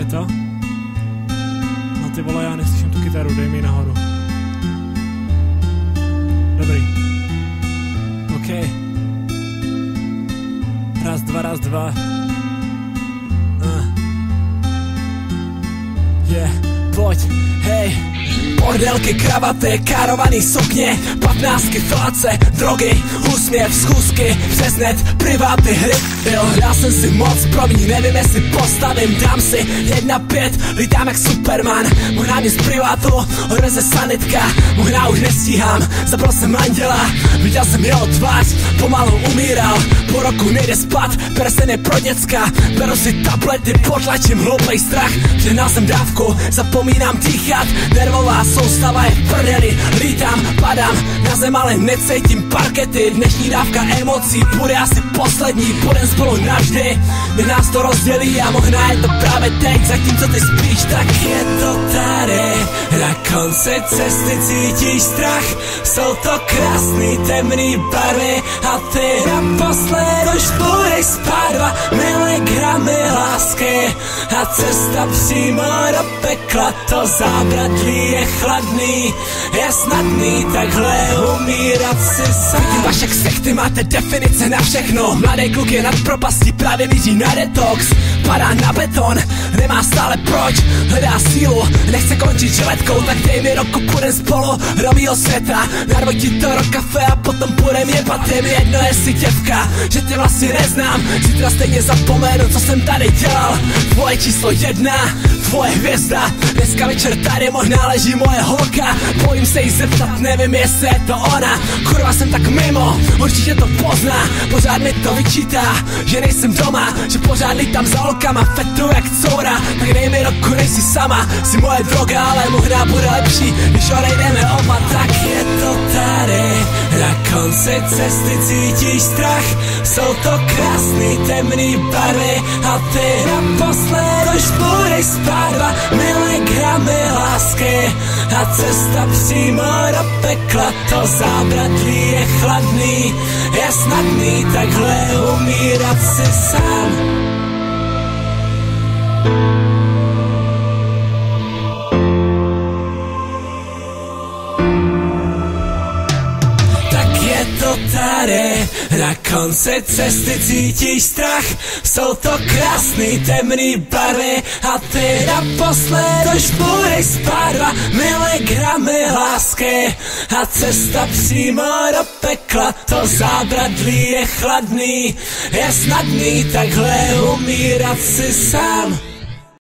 je to? No ty vole, já neslyším tu kytaru, dej mi nahoru. Dobrý. OK. Raz, dva. Pojď, hej. Bordelky, kravaty, károvaný sukně, 15 fláce, drogy, úsměv, schůzky, přes net, priváty, hry. Jo, hrál jsem si moc, promiň, nevím jestli postavím, dám si 1-5, lítám jak Superman, možná mě z privátu, odveze sanitka, možná už nestíhám, zabral jsem anděla, viděl jsem jeho tvář, pomalu umíral, po roku nejde spát, prsten je pro děcka, beru si tablety, potlačím hloupej strach, přehnal jsem dávku, zapomínám dýchat, nervová soustava je v prdeli, lítám, padám na zem, ale necítím parkety, dnešní dávka emocí bude asi poslední, budem spolu navždy, kde nás to rozdělí a možná je to právě teď, zatímco ty spíš, tak je to tady, na konci cesty cítíš strach, jsou to krásný temný barvy a ty naposled už budeš spát 2 miligramy lásky a cesta přímo do pekla, to zábradlí je chladný, je snadný takhle umírat si sám. Vidím vaše ksichty, máte definice na všechno, mladý kluk je nad propastí, právě míří na detox, padá na beton, nemá stále proč, hledá sílu, nechce končit žiletkou, tak dej mi roku, půjdem spolu do mýho světa, narvoj ti to do kafe a potom půjdem jebat, je mi jedno jestli děvka, že tě vlastně neznám, zítra stejně zapomenu, co jsem tady dělal, tvoje číslo 1, tvoje hvězda, dneska večer tady možná leží moje holka, bojím se jí zeptat, nevím jestli je to ona, kurva jsem tak mimo, určitě to pozná, pořád mi to vyčítá, že nejsem doma, že pořád lítám za holkama, fetu jak coura, tak dej mi roku, nejsi sama, si moje droga, ale možná bude lepší, když odejdeme oba, tak je to tady, na konci cesty cítíš strach, jsou to krásný temný barvy a ty naposled už budeš spát 2 miligramy lásky a cesta přímo do pekla, to zábradlí je chladný, je snadný takhle umírat si sám. To tady, na konci cesty cítíš strach, jsou to krásný temný barvy a ty naposled už budeš spát 2 miligramy lásky a cesta přímo do pekla, to zábradlí je chladný, je snadný takhle umírat si sám.